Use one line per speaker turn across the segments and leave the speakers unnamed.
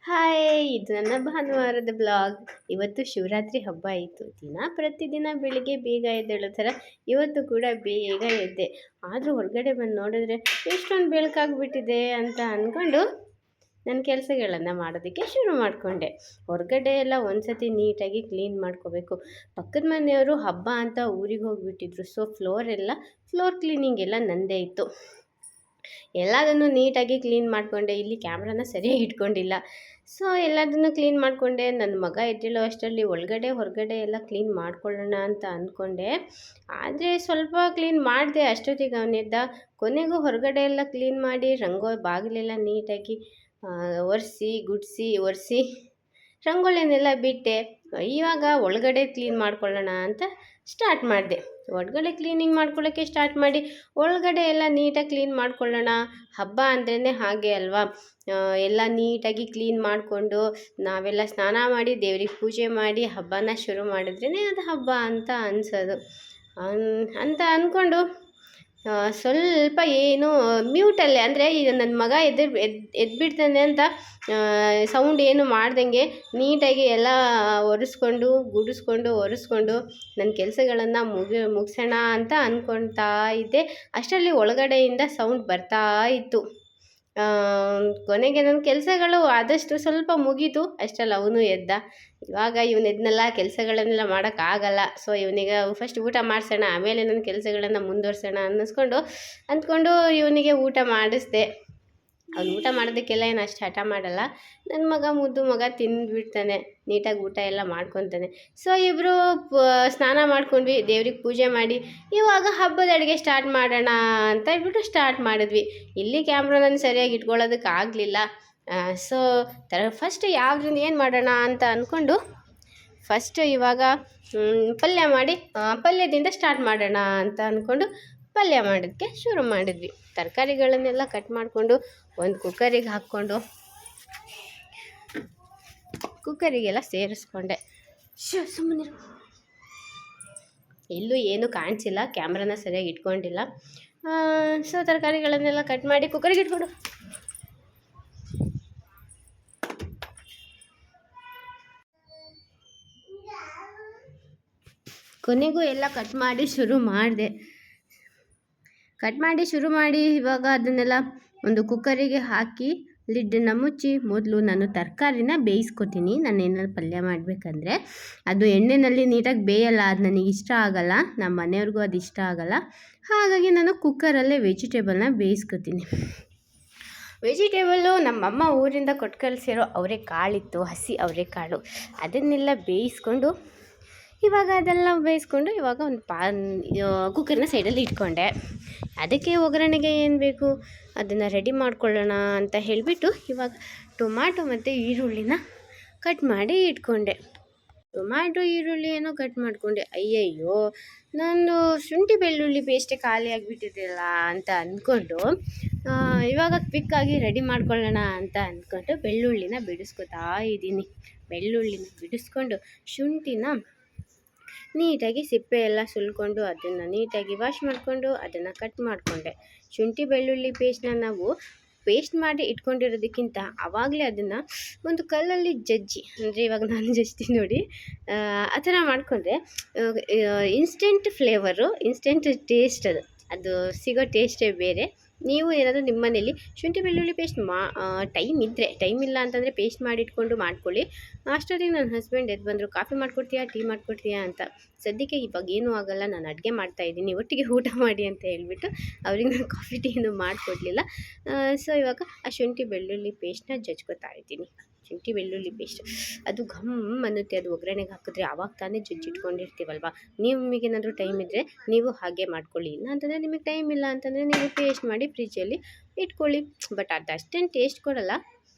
Hi, ಇದು ನನ್ನ ಭಾನುವಾರದ ಬ್ಲಾಗ್. ಇವತ್ತು ಶಿವರಾತ್ರಿ ಹಬ್ಬ ಆಯಿತು. ಪ್ರತಿದಿನ ಬೆಳಿಗ್ಗೆ ಬೇಗ ಎದ್ದೇಳೋ ಥರ ಇವತ್ತು ಕೂಡ ಬೇಗ ಎದ್ದೆ. ಆದರೂ ಹೊರಗಡೆ ಬಂದು ನೋಡಿದ್ರೆ ಎಷ್ಟೊಂದು ಬೆಳಕಾಗ್ಬಿಟ್ಟಿದೆ ಅಂತ ಅಂದ್ಕೊಂಡು ನನ್ನ ಕೆಲಸಗಳನ್ನು ಮಾಡೋದಕ್ಕೆ ಶುರು ಮಾಡಿಕೊಂಡೆ. ಹೊರಗಡೆ ಎಲ್ಲ ಒಂದು ಸತಿ ನೀಟಾಗಿ ಕ್ಲೀನ್ ಮಾಡ್ಕೋಬೇಕು. ಪಕ್ಕದ ಮನೆಯವರು ಹಬ್ಬ ಅಂತ ಊರಿಗೆ ಹೋಗಿಬಿಟ್ಟಿದ್ರು. ಸೊ ಫ್ಲೋರ್ ಕ್ಲೀನಿಂಗ್ ಎಲ್ಲ ನಂದೇ ಇತ್ತು. ಎಲ್ಲದನ್ನು ನೀಟಾಗಿ ಕ್ಲೀನ್ ಮಾಡಿಕೊಂಡೆ. ಇಲ್ಲಿ ಕ್ಯಾಮ್ರಾನ ಸರಿಯಾಗಿ ಇಟ್ಕೊಂಡಿಲ್ಲ. ಸೊ ಎಲ್ಲದನ್ನು ಕ್ಲೀನ್ ಮಾಡಿಕೊಂಡೆ. ನನ್ನ ಮಗ ಎದ್ದೇಳೋ ಅಷ್ಟರಲ್ಲಿ ಒಳಗಡೆ ಹೊರಗಡೆ ಎಲ್ಲ ಕ್ಲೀನ್ ಮಾಡ್ಕೊಳ್ಳೋಣ ಅಂತ ಅಂದ್ಕೊಂಡೆ. ಆದರೆ ಸ್ವಲ್ಪ ಕ್ಲೀನ್ ಮಾಡಿದೆ. ಅಷ್ಟೊತ್ತಿಗೆ ಅವನೆದ್ದ. ಕೊನೆಗೂ ಹೊರಗಡೆ ಎಲ್ಲ ಕ್ಲೀನ್ ಮಾಡಿ ಬಾಗಿಲೆಲ್ಲ ನೀಟಾಗಿ ಒರೆಸಿ ರಂಗೋಲಿನೆಲ್ಲ ಬಿಟ್ಟೆ. ಇವಾಗ ಒಳಗಡೆ ಕ್ಲೀನ್ ಮಾಡ್ಕೊಳ್ಳೋಣ ಅಂತ ಸ್ಟಾರ್ಟ್ ಮಾಡಿದೆ. ಒಳಗಡೆ ಕ್ಲೀನಿಂಗ್ ಮಾಡ್ಕೊಳ್ಳೋಕ್ಕೆ ಸ್ಟಾರ್ಟ್ ಮಾಡಿ ಒಳಗಡೆ ಎಲ್ಲ ನೀಟಾಗಿ ಕ್ಲೀನ್ ಮಾಡ್ಕೊಳ್ಳೋಣ. ಹಬ್ಬ ಅಂದ್ರೇ ಹಾಗೆ ಅಲ್ವಾ, ಎಲ್ಲ ನೀಟಾಗಿ ಕ್ಲೀನ್ ಮಾಡಿಕೊಂಡು ನಾವೆಲ್ಲ ಸ್ನಾನ ಮಾಡಿ ದೇವ್ರಿಗೆ ಪೂಜೆ ಮಾಡಿ ಹಬ್ಬನ ಶುರು ಮಾಡಿದ್ರೇ ಅದು ಹಬ್ಬ ಅಂತ ಅನಿಸೋದು ಅಂತ ಅಂದ್ಕೊಂಡು ಸ್ವಲ್ಪ ಏನು ಮ್ಯೂಟಲ್ಲೇ, ಅಂದರೆ ಈಗ ನನ್ನ ಮಗ ಎದ್ಬಿಡ್ತಾನೆ ಅಂತ ಸೌಂಡ್ ಏನು ಮಾಡ್ದಂಗೆ ನೀಟಾಗಿ ಎಲ್ಲ ಒರೆಸ್ಕೊಂಡು ನನ್ನ ಕೆಲಸಗಳನ್ನು ಮುಗಿಸೋಣ ಅಂತ ಅಂದ್ಕೊಳ್ತಾ ಇದ್ದೆ. ಅಷ್ಟರಲ್ಲಿ ಒಳಗಡೆಯಿಂದ ಸೌಂಡ್ ಬರ್ತಾ ಇತ್ತು. ಕೊನೆಗೆ ನನ್ನ ಕೆಲಸಗಳು ಆದಷ್ಟು ಸ್ವಲ್ಪ ಮುಗೀತು. ಅಷ್ಟರಲ್ಲಿ ಅವನು ಎದ್ದ. ಇವಾಗ ಎದ್ನೆಲ್ಲ ಕೆಲಸಗಳನ್ನೆಲ್ಲ ಮಾಡೋಕ್ಕಾಗಲ್ಲ. ಸೊ ಇವನಿಗೆ ಫಸ್ಟ್ ಊಟ ಮಾಡಿಸೋಣ, ಆಮೇಲೆ ನನ್ನ ಕೆಲಸಗಳನ್ನು ಮುಂದುವರ್ಸೋಣ ಅಂದ್ಕೊಂಡು ಇವನಿಗೆ ಊಟ ಮಾಡಿಸ್ದೆ. ಅವ್ನು ಊಟ ಮಾಡೋದಕ್ಕೆಲ್ಲ ಏನು ಅಷ್ಟು ಹಠ ಮಾಡಲ್ಲ. ನನ್ನ ಮಗ ಮುದ್ದು ಮಗ ತಿಂದುಬಿಡ್ತಾನೆ, ನೀಟಾಗಿ ಊಟ ಎಲ್ಲ ಮಾಡ್ಕೊತಾನೆ. ಸೊ ಇಬ್ಬರು ಸ್ನಾನ ಮಾಡ್ಕೊಂಡ್ವಿ, ದೇವ್ರಿಗೆ ಪೂಜೆ ಮಾಡಿ ಇವಾಗ ಹಬ್ಬದ ಅಡುಗೆ ಸ್ಟಾರ್ಟ್ ಮಾಡೋಣ ಅಂತ ಹೇಳ್ಬಿಟ್ಟು ಸ್ಟಾರ್ಟ್ ಮಾಡಿದ್ವಿ. ಇಲ್ಲಿ ಕ್ಯಾಮ್ರಾನ ಸರಿಯಾಗಿ ಇಟ್ಕೊಳ್ಳೋದಕ್ಕಾಗಲಿಲ್ಲ. ಸೊ ಫಸ್ಟ್ ಯಾವುದ್ರಿಂದ ಏನು ಮಾಡೋಣ ಅಂತ ಅಂದ್ಕೊಂಡು ಫಸ್ಟ್ ಇವಾಗ ಪಲ್ಯದಿಂದ ಸ್ಟಾರ್ಟ್ ಮಾಡೋಣ ಅಂತ ಅಂದ್ಕೊಂಡು ಪಲ್ಯ ಮಾಡೋದಕ್ಕೆ ಶುರು ಮಾಡಿದ್ವಿ. ತರಕಾರಿಗಳನ್ನೆಲ್ಲ ಕಟ್ ಮಾಡಿಕೊಂಡು ಒಂದು ಕುಕ್ಕರಿಗೆ ಹಾಕ್ಕೊಂಡು ಕುಕ್ಕರಿಗೆಲ್ಲ ಸೇರಿಸ್ಕೊಂಡೆ. ಸುಮ್ಮನೆ ಎಲ್ಲೂ ಏನೂ ಕಾಣಿಸಿಲ್ಲ, ಕ್ಯಾಮ್ರಾನ ಸರಿಯಾಗಿ ಇಟ್ಕೊಂಡಿಲ್ಲ. ಸೊ ತರಕಾರಿಗಳನ್ನೆಲ್ಲ ಕಟ್ ಮಾಡಿ ಕುಕ್ಕರಿಗೆ ಇಟ್ಕೊಂಡು ಕೊನೆಗೂ ಎಲ್ಲ ಕಟ್ ಮಾಡಿ ಶುರು ಮಾಡಿ ಇವಾಗ ಅದನ್ನೆಲ್ಲ ಒಂದು ಕುಕ್ಕರಿಗೆ ಹಾಕಿ ಲಿಡ್ಡನ್ನು ಮುಚ್ಚಿ ಮೊದಲು ನಾನು ತರಕಾರಿನ ಬೇಯಿಸ್ಕೊತೀನಿ. ನಾನು ಏನಾದ್ರು ಪಲ್ಯ ಮಾಡಬೇಕಂದ್ರೆ ಅದು ಎಣ್ಣೆಯಲ್ಲಿ ನೀಟಾಗಿ ಬೇಯಲ್ಲ, ಅದು ನನಗೆ ಇಷ್ಟ ಆಗಲ್ಲ, ನಮ್ಮ ಮನೆಯವ್ರಿಗೂ ಅದು ಇಷ್ಟ ಆಗಲ್ಲ. ಹಾಗಾಗಿ ನಾನು ಕುಕ್ಕರಲ್ಲೇ ವೆಜಿಟೇಬಲ್ನ ಬೇಯಿಸ್ಕೊತೀನಿ. ವೆಜಿಟೇಬಲ್ಲು ನಮ್ಮಮ್ಮ ಊರಿಂದ ಕೊಟ್ಟು ಕಳಿಸಿರೋ ಅವರೆಕಾಳಿತ್ತು, ಹಸಿ ಅವರೆಕಾಳು, ಅದನ್ನೆಲ್ಲ ಬೇಯಿಸ್ಕೊಂಡು ಇವಾಗ ಅದೆಲ್ಲ ಬೇಯಿಸ್ಕೊಂಡು ಇವಾಗ ಒಂದು ಕುಕ್ಕರ್ನ ಸೈಡಲ್ಲಿ ಇಟ್ಕೊಂಡೆ. ಅದಕ್ಕೆ ಒಗ್ಗರಣೆಗೆ ಏನು ಬೇಕು ಅದನ್ನು ರೆಡಿ ಮಾಡ್ಕೊಳ್ಳೋಣ ಅಂತ ಹೇಳಿಬಿಟ್ಟು ಇವಾಗ ಟೊಮ್ಯಾಟೊ ಮತ್ತು ಈರುಳ್ಳಿನ ಕಟ್ ಮಾಡಿ ಇಟ್ಕೊಂಡೆ. ಈರುಳ್ಳಿ ಏನೋ ಕಟ್ ಮಾಡಿಕೊಂಡೆ. ಅಯ್ಯಯ್ಯೋ, ನಾನು ಶುಂಠಿ ಬೆಳ್ಳುಳ್ಳಿ ಪೇಸ್ಟೇ ಖಾಲಿ ಆಗಿಬಿಟ್ಟಿದೆಯಲ್ಲ ಅಂತ ಅಂದ್ಕೊಂಡು ಇವಾಗ ಕ್ವಿಕ್ಕಾಗಿ ರೆಡಿ ಮಾಡ್ಕೊಳ್ಳೋಣ ಅಂತ ಅಂದ್ಕೊಂಡು ಬೆಳ್ಳುಳ್ಳಿನ ಬಿಡಿಸ್ಕೊತಾ ಇದ್ದೀನಿ. ಬೆಳ್ಳುಳ್ಳಿನ ಬಿಡಿಸ್ಕೊಂಡು ಶುಂಠಿನ ನೀಟಾಗಿ ಸಿಪ್ಪೆ ಎಲ್ಲ ಸುಲ್ಕೊಂಡು ಅದನ್ನು ನೀಟಾಗಿ ವಾಶ್ ಮಾಡಿಕೊಂಡು ಅದನ್ನು ಕಟ್ ಮಾಡಿಕೊಂಡೆ. ಶುಂಠಿ ಬೆಳ್ಳುಳ್ಳಿ ಪೇಸ್ಟನ್ನ ನಾವು ಪೇಸ್ಟ್ ಮಾಡಿ ಇಟ್ಕೊಂಡಿರೋದಕ್ಕಿಂತ ಆವಾಗಲೇ ಅದನ್ನು ಒಂದು ಕಲ್ಲಲ್ಲಿ ಜಜ್ಜಿ, ಅಂದರೆ ಇವಾಗ ನಾನು ಜಜ್ತೀನಿ ನೋಡಿ, ಆ ಥರ ಮಾಡಿಕೊಂಡ್ರೆ ಇನ್ಸ್ಟೆಂಟ್ ಫ್ಲೇವರು, ಇನ್ಸ್ಟೆಂಟ್ ಟೇಸ್ಟ್ ಅದು ಸಿಗೋ ಟೇಸ್ಟೇ ಬೇರೆ. ನೀವು ಏನಾದರೂ ನಿಮ್ಮ ಮನೇಲಿ ಶುಂಠಿ ಬೆಳ್ಳುಳ್ಳಿ ಪೇಸ್ಟ್ ಟೈಮ್ ಇಲ್ಲ ಅಂತಂದರೆ ಪೇಸ್ಟ್ ಮಾಡಿಟ್ಕೊಂಡು ಮಾಡ್ಕೊಳ್ಳಿ. ಅಷ್ಟೊತ್ತಿಗೆ ನನ್ನ ಹಸ್ಬೆಂಡ್ ಎದ್ದು ಬಂದರು, ಕಾಫಿ ಮಾಡಿಕೊಡ್ತೀಯಾ, ಟೀ ಮಾಡಿಕೊಡ್ತೀಯಾ ಅಂತ. ಸದ್ಯಕ್ಕೆ ಇವಾಗ ಏನೂ ಆಗೋಲ್ಲ, ನಾನು ಅಡುಗೆ ಮಾಡ್ತಾಯಿದ್ದೀನಿ, ಒಟ್ಟಿಗೆ ಊಟ ಮಾಡಿ ಅಂತ ಹೇಳ್ಬಿಟ್ಟು ಅವ್ರಿಗೆ ನಾನು ಕಾಫಿ ಟೀನು ಮಾಡಿಕೊಡ್ಲಿಲ್ಲ. ಸೊ ಇವಾಗ ಆ ಶುಂಠಿ ಬೆಳ್ಳುಳ್ಳಿ ಪೇಸ್ಟನ್ನ ಜಜ್ಕೊತಾ ಇದ್ದೀನಿ. ಶುಂಠಿ ಬೆಳ್ಳುಳ್ಳಿ ಪೇಸ್ಟ್ ಅದು ಘಮ್ ಅನ್ನುತ್ತೆ, ಅದು ಒಗ್ಗರಣೆಗೆ ಹಾಕಿದ್ರೆ ಆವಾಗ ತಾನೇ ಜಜ್ಜಿಟ್ಕೊಂಡಿರ್ತೀವಲ್ವ. ನಿಮಗೇನಾದರೂ ಟೈಮ್ ಇದ್ದರೆ ನೀವು ಹಾಗೆ ಮಾಡ್ಕೊಳ್ಳಿ, ಇಲ್ಲ ಅಂತಂದರೆ ನಿಮಗೆ ಟೈಮ್ ಇಲ್ಲ ಅಂತಂದರೆ ನೀವು ಪೇಸ್ಟ್ ಮಾಡಿ ಫ್ರಿಜ್ಜಲ್ಲಿ ಇಟ್ಕೊಳ್ಳಿ. ಬಟ್ ಅದು ಅಷ್ಟೇನು ಟೇಸ್ಟ್ ಕೊಡಲ್ಲ.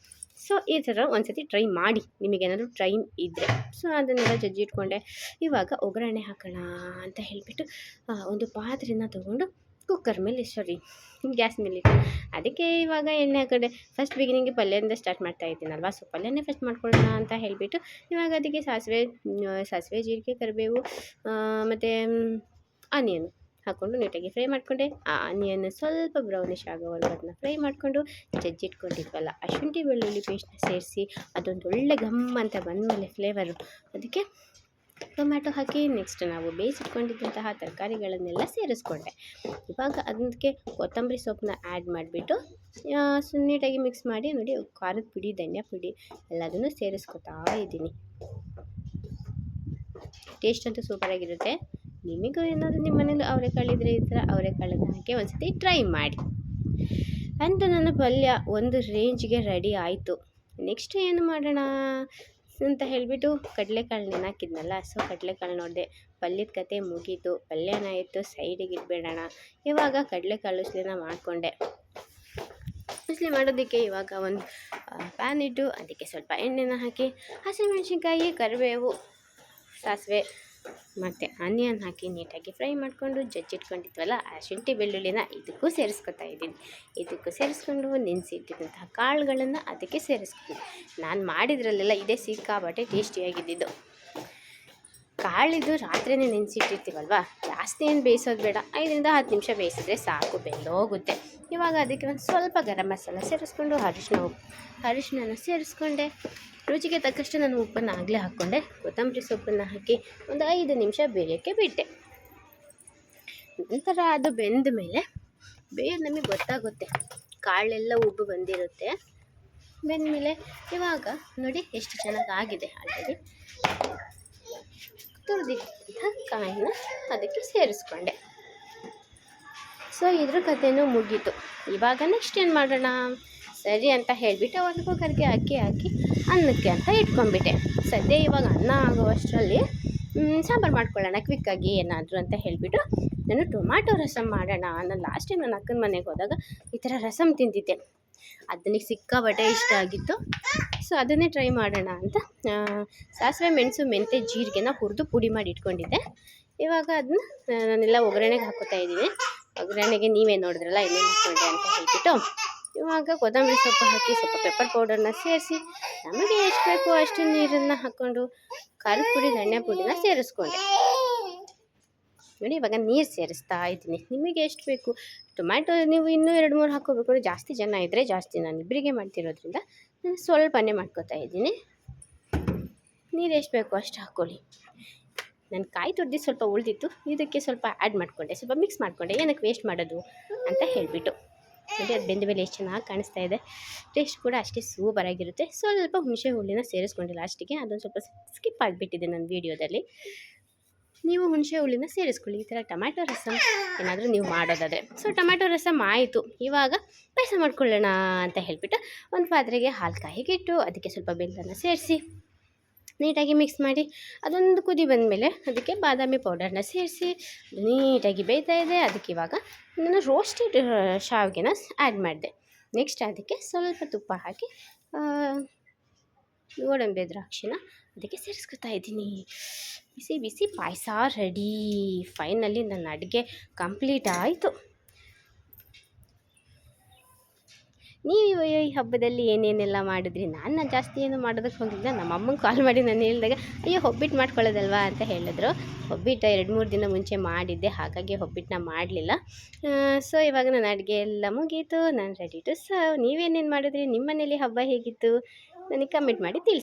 ಸೊ ಈ ಥರ ಒಂದು ಸತಿ ಟ್ರೈ ಮಾಡಿ, ನಿಮಗೇನಾದರೂ ಟೈಮ್ ಇದ್ದರೆ. ಸೊ ಅದನ್ನೆಲ್ಲ ಜಜ್ಜಿಟ್ಕೊಂಡೆ. ಇವಾಗ ಒಗ್ಗರಣೆ ಹಾಕೋಣ ಅಂತ ಹೇಳಿಬಿಟ್ಟು ಒಂದು ಪಾತ್ರೆನ ತೊಗೊಂಡು ಕುಕ್ಕರ್ ಮೇಲೆ ಗ್ಯಾಸ್ ಮೇಲೆ ಇಟ್ಟು ಅದಕ್ಕೆ ಇವಾಗ ಎಣ್ಣೆ ಹಾಕೊಂಡೆ. ಫಸ್ಟ್ ಬಿಗಿನಿಂಗ್ಗೆ ಪಲ್ಯದಿಂದ ಸ್ಟಾರ್ಟ್ ಮಾಡ್ತಾ ಇದ್ದೀನಲ್ವ, ಸೊ ಪಲ್ಯನೇ ಫಸ್ಟ್ ಮಾಡ್ಕೊಳ್ಳೋಣ ಅಂತ ಹೇಳಿಬಿಟ್ಟು ಇವಾಗ ಅದಕ್ಕೆ ಸಾಸಿವೆ, ಜೀರಿಗೆ, ಕರಿಬೇವು ಮತ್ತು ಆನಿಯನು ಹಾಕ್ಕೊಂಡು ನೀಟಾಗಿ ಫ್ರೈ ಮಾಡಿಕೊಂಡೆ. ಆ ಆನಿಯನ್ ಸ್ವಲ್ಪ ಬ್ರೌನಿಷ್ ಆಗೋವರೆಗೂ ಅದನ್ನ ಫ್ರೈ ಮಾಡಿಕೊಂಡು ಜಜ್ಜಿಟ್ಕೊಂಡಿದ್ವಲ್ಲ ಆ ಶುಂಠಿ ಬೆಳ್ಳುಳ್ಳಿ ಪೇಸ್ಟ್ನ ಸೇರಿಸಿ ಅದೊಂದು ಒಳ್ಳೆ ಘಮ್ ಅಂತ ಬಂದಮೇಲೆ ಫ್ಲೇವರು ಅದಕ್ಕೆ ಟೊಮ್ಯಾಟೊ ಹಾಕಿ ನೆಕ್ಸ್ಟ್ ನಾವು ಬೇಯಿಸಿಟ್ಕೊಂಡಿದ್ದಂತಹ ತರಕಾರಿಗಳನ್ನೆಲ್ಲ ಸೇರಿಸ್ಕೊಂಡೆ. ಇವಾಗ ಅದಕ್ಕೆ ಕೊತ್ತಂಬರಿ ಸೊಪ್ಪನ್ನ ಆ್ಯಡ್ ಮಾಡಿಬಿಟ್ಟು ನೀಟಾಗಿ ಮಿಕ್ಸ್ ಮಾಡಿ ನೋಡಿ ಖಾರದ ಪುಡಿ ಧನಿಯಾ ಪುಡಿ ಎಲ್ಲದನ್ನು ಸೇರಿಸ್ಕೊತಾ ಇದ್ದೀನಿ. ಟೇಸ್ಟ್ ಅಂತೂ ಸೂಪರಾಗಿರುತ್ತೆ. ನಿಮಗೂ ಏನಾದರೂ ನಿಮ್ಮ ಮನೇಲಿ ಅವರೆಕಾಳಿದ್ರೆ ಈ ಥರ ಅವರೆಕಾಳನ್ನು ಹಾಕಿ ಒಂದ್ಸತಿ ಟ್ರೈ ಮಾಡಿ. ಅಂತ ನನ್ನ ಪಲ್ಯ ಒಂದು ರೇಂಜ್ಗೆ ರೆಡಿ ಆಯಿತು. ನೆಕ್ಸ್ಟ್ ಏನು ಮಾಡೋಣ ಅಂತ ಹೇಳಿಬಿಟ್ಟು ಕಡಲೆಕಾಳು ನೆನಾಕಿದ್ನಲ್ಲ, ಸೊ ಕಡಲೆಕಾಳು ನೋಡಿದೆ. ಪಲ್ಯದ ಕತೆ ಮುಗೀತು, ಪಲ್ಯನಾಯಿತು, ಸೈಡಿಗೆ ಇಟ್ಬಿಡೋಣ. ಇವಾಗ ಕಡಲೆಕಾಳು ಉಸ್ಲಿನ ಮಾಡಿಕೊಂಡೆ. ಉಸ್ಲಿ ಮಾಡೋದಕ್ಕೆ ಇವಾಗ ಒಂದು ಪ್ಯಾನ್ ಇಟ್ಟು ಅದಕ್ಕೆ ಸ್ವಲ್ಪ ಎಣ್ಣೆನ ಹಾಕಿ ಹಸಿಮೆಣಸಿನ್ಕಾಯಿ, ಕರಿಬೇವು, ಸಾಸಿವೆ ಮತ್ತು ಆನಿಯನ್ ಹಾಕಿ ನೀಟಾಗಿ ಫ್ರೈ ಮಾಡಿಕೊಂಡು ಜಜ್ಜಿಟ್ಕೊಂಡಿದ್ವಲ್ಲ ಆ ಶುಂಠಿ ಬೆಳ್ಳುಳ್ಳಿನ ಇದಕ್ಕೂ ಸೇರಿಸ್ಕೊತಾ ಇದ್ದೀನಿ. ಇದಕ್ಕೂ ಸೇರಿಸ್ಕೊಂಡು ನೆನೆಸಿಟ್ಟಿದ್ದಂತಹ ಕಾಳುಗಳನ್ನು ಅದಕ್ಕೆ ಸೇರಿಸ್ಕೊಂಡು ನಾನು ಮಾಡಿದ್ರಲ್ಲೆಲ್ಲ ಇದೇ ಸಿಕ್ಕಾಬಟ್ಟೆ ಟೇಸ್ಟಿಯಾಗಿದ್ದಿದ್ದು. ಕಾಳಿದು ರಾತ್ರಿನೇ ನೆನೆಸಿಟ್ಟಿರ್ತೀವಲ್ವ, ಜಾಸ್ತಿ ಏನು ಬೇಯಿಸೋದು ಬೇಡ, 5ರಿಂದ 10 ನಿಮಿಷ ಬೇಯಿಸಿದ್ರೆ ಸಾಕು, ಬೆಂದೋಗುತ್ತೆ. ಇವಾಗ ಅದಕ್ಕೆ ಒಂದು ಸ್ವಲ್ಪ ಗರಂ ಮಸಾಲ ಸೇರಿಸ್ಕೊಂಡು ಅರಿಶಿನ ಸೇರಿಸ್ಕೊಂಡೆ. ರುಚಿಗೆ ತಕ್ಕಷ್ಟು ನಾನು ಉಪ್ಪನ್ನು ಆಗಲೇ ಹಾಕ್ಕೊಂಡೆ. ಕೊತ್ತಂಬರಿ ಸೊಪ್ಪನ್ನು ಹಾಕಿ ಒಂದು 5 ನಿಮಿಷ ಬೇಯೋಕ್ಕೆ ಬಿಟ್ಟೆ. ನಂತರ ಅದು ಬೆಂದ ಮೇಲೆ ನಮಗೆ ಗೊತ್ತಾಗುತ್ತೆ, ಕಾಳೆಲ್ಲ ಉಬ್ಬು ಬಂದಿರುತ್ತೆ. ಬೆಂದಮೇಲೆ ಇವಾಗ ನೋಡಿ ಎಷ್ಟು ಚೆನ್ನಾಗಾಗಿದೆ. ಆಲ್ರೆಡಿ ತುರಿದಿದ್ದಂಥ ಕಾಯಿನ ಅದಕ್ಕೆ ಸೇರಿಸ್ಕೊಂಡೆ. ಸೊ ಇದ್ರ ಕಥೆನೂ ಮುಗೀತು. ಇವಾಗ ನೆಕ್ಸ್ಟ್ ಏನು ಮಾಡೋಣ ಸರಿ ಅಂತ ಹೇಳಿಬಿಟ್ಟು ಒಂದು ಕುಕ್ಕರ್ಗೆ ಅಕ್ಕಿ ಹಾಕಿ ಅನ್ನಕ್ಕೆ ಅಂತ ಇಟ್ಕೊಂಡ್ಬಿಟ್ಟೆ. ಸದ್ಯ ಇವಾಗ ಅನ್ನ ಆಗೋವಷ್ಟರಲ್ಲಿ ಸಾಂಬಾರು ಮಾಡ್ಕೊಳ್ಳೋಣ ಕ್ವಿಕ್ಕಾಗಿ ಏನಾದರೂ ಅಂತ ಹೇಳಿಬಿಟ್ಟು ನಾನು ಟೊಮ್ಯಾಟೊ ರಸಮ್ ಮಾಡೋಣ. ನಾನು ಲಾಸ್ಟ್ ಟೈಮ್ ನನ್ನ ಅಕ್ಕನ ಮನೆಗೆ ಹೋದಾಗ ಈ ಥರ ರಸಮ್ ತಿಂದಿದ್ದೆ, ಅದನಿಗೆ ಸಿಕ್ಕಾಬಟ್ಟೆ ಇಷ್ಟ ಆಗಿತ್ತು. ಸೊ ಅದನ್ನೇ ಟ್ರೈ ಮಾಡೋಣ ಅಂತ ಸಾಸಿವೆ, ಮೆಣಸು, ಮೆಂತೆ, ಜೀರಿಗೆನ ಹುರಿದು ಪುಡಿ ಮಾಡಿ ಇಟ್ಕೊಂಡಿದ್ದೆ. ಇವಾಗ ಅದನ್ನ ನಾನೆಲ್ಲ ಒಗ್ಗರಣೆಗೆ ಹಾಕೋತಾ ಇದ್ದೀನಿ. ಒಗ್ಗರಣೆಗೆ ನೀವೇ ನೋಡಿದ್ರಲ್ಲ ಏನೇನು ಹಾಕ್ಕೊಂಡೆ ಅಂತ ಹೇಳ್ಬಿಟ್ಟು ಇವಾಗ ಕೊತ್ತಂಬರಿ ಸೊಪ್ಪು ಹಾಕಿ ಸ್ವಲ್ಪ ಪೆಪ್ಪರ್ ಪೌಡರ್ನ ಸೇರಿಸಿ ನಮಗೆ ಎಷ್ಟು ಬೇಕು ಅಷ್ಟು ನೀರನ್ನು ಹಾಕ್ಕೊಂಡು ಖಾರದ ಪುಡಿ ಧನಿಯಾ ಪುಡಿನ ಸೇರಿಸ್ಕೊಂಡೆ. ನೋಡಿ ಇವಾಗ ನೀರು ಸೇರಿಸ್ತಾ ಇದ್ದೀನಿ. ನಿಮಗೆ ಎಷ್ಟು ಬೇಕು ಟೊಮ್ಯಾಟೊ ನೀವು ಇನ್ನೂ 2-3 ಹಾಕ್ಕೋಬೇಕು. ಜಾಸ್ತಿ ಜನ ಇದ್ದರೆ ಜಾಸ್ತಿ, ನಾನು ಇಬ್ಬರಿಗೆ ಮಾಡ್ತಿರೋದ್ರಿಂದ ನಾನು ಸ್ವಲ್ಪನೇ ಮಾಡ್ಕೋತಾ ಇದ್ದೀನಿ. ನೀರು ಎಷ್ಟು ಬೇಕು ಅಷ್ಟು ಹಾಕ್ಕೊಳ್ಳಿ. ನಾನು ಕಾಯಿ ತುರ್ದು ಸ್ವಲ್ಪ ಉಳಿದಿತ್ತು, ಇದಕ್ಕೆ ಸ್ವಲ್ಪ ಆ್ಯಡ್ ಮಾಡಿಕೊಂಡೆ, ಸ್ವಲ್ಪ ಮಿಕ್ಸ್ ಮಾಡಿಕೊಂಡೆ. ಏನಕ್ಕೆ ವೇಸ್ಟ್ ಮಾಡೋದು ಅಂತ ಹೇಳಿಬಿಟ್ಟು ನೋಡಿ ಅದು ಬೆಂದ ಮೇಲೆ ಎಷ್ಟು ಚೆನ್ನಾಗಿ ಕಾಣಿಸ್ತಾ ಇದೆ. ಟೇಸ್ಟ್ ಕೂಡ ಅಷ್ಟೇ ಸೂಪರಾಗಿರುತ್ತೆ. ಸ್ವಲ್ಪ ಹುಣಸೆ ಹುಳಿನ ಸೇರಿಸ್ಕೊಂಡೆ ಲಾಸ್ಟಿಗೆ, ಅದೊಂದು ಸ್ವಲ್ಪ ಸ್ಕಿಪ್ ಆಗಿಬಿಟ್ಟಿದೆ ನನ್ನ ವೀಡಿಯೋದಲ್ಲಿ. ನೀವು ಹುಣಸೆ ಹುಳಿನ ಸೇರಿಸ್ಕೊಳ್ಳಿ ಈ ಥರ ಟೊಮ್ಯಾಟೊ ರಸಮ್ ಏನಾದರೂ ನೀವು ಮಾಡೋದಾದರೆ. ಸೊ ಟೊಮ್ಯಾಟೊ ರಸಮ್ ಆಯಿತು. ಇವಾಗ ಪಾಯಸ ಮಾಡ್ಕೊಳ್ಳೋಣ ಅಂತ ಹೇಳಿಬಿಟ್ಟು ಒಂದು ಪಾತ್ರೆಗೆ ಹಾಲು ಕಾಯಿಗಿಟ್ಟು ಅದಕ್ಕೆ ಸ್ವಲ್ಪ ಬೆಲ್ಲನ ಸೇರಿಸಿ ನೀಟಾಗಿ ಮಿಕ್ಸ್ ಮಾಡಿ ಅದೊಂದು ಕುದಿ ಬಂದಮೇಲೆ ಅದಕ್ಕೆ ಬಾದಾಮಿ ಪೌಡರ್ನ ಸೇರಿಸಿ ನೀಟಾಗಿ ಬೇಯ್ತಾ ಇದೆ. ಅದಕ್ಕೆ ಇವಾಗ ನಾನು ರೋಸ್ಟೆಡ್ ಶಾವಿಗೆನ ಆ್ಯಡ್ ಮಾಡಿದೆ. ನೆಕ್ಸ್ಟ್ ಅದಕ್ಕೆ ಸ್ವಲ್ಪ ತುಪ್ಪ ಹಾಕಿ ಗೋಡಂಬಿ ದ್ರಾಕ್ಷಿನ ಅದಕ್ಕೆ ಸೇರಿಸ್ಕೊತಾ ಇದ್ದೀನಿ. ಬಿಸಿ ಬಿಸಿ ಪಾಯಸ ರೆಡಿ. ಫೈನಲಿ ನನ್ನ ಅಡುಗೆ ಕಂಪ್ಲೀಟ್ ಆಯಿತು. ನೀವು ಈ ಹಬ್ಬದಲ್ಲಿ ಏನೇನೆಲ್ಲ ಮಾಡಿದ್ರಿ? ನಾನು ಜಾಸ್ತಿ ಏನು ಮಾಡೋದಕ್ಕೆ ಹೋಗಿದ್ದೆ. ನಮ್ಮ ಅಮ್ಮಂಗೆ ಕಾಲ್ ಮಾಡಿ ನಾನು ಹೇಳಿದಾಗ ಅಯ್ಯೋ ಒಬ್ಬಿಟ್ಟು ಮಾಡ್ಕೊಳ್ಳೋದಲ್ವಾ ಅಂತ ಹೇಳಿದ್ರು. ಒಬ್ಬಿಟ್ಟು 2-3 ದಿನ ಮುಂಚೆ ಮಾಡಿದ್ದೆ, ಹಾಗಾಗಿ ಒಬ್ಬಿಟ್ಟನ್ನ ಮಾಡಲಿಲ್ಲ. ಸೊ ಇವಾಗ ನನ್ನ ಅಡುಗೆ ಎಲ್ಲ ಮುಗೀತು, ನಾನು ರೆಡಿ ಟು ಸರ್ವ್. ನೀವೇನೇನು ಮಾಡಿದ್ರಿ? ನಿಮ್ಮ ಮನೇಲಿ ಹಬ್ಬ ಹೇಗಿತ್ತು ನನಗೆ ಕಮೆಂಟ್ ಮಾಡಿ ತಿಳಿಸಿ.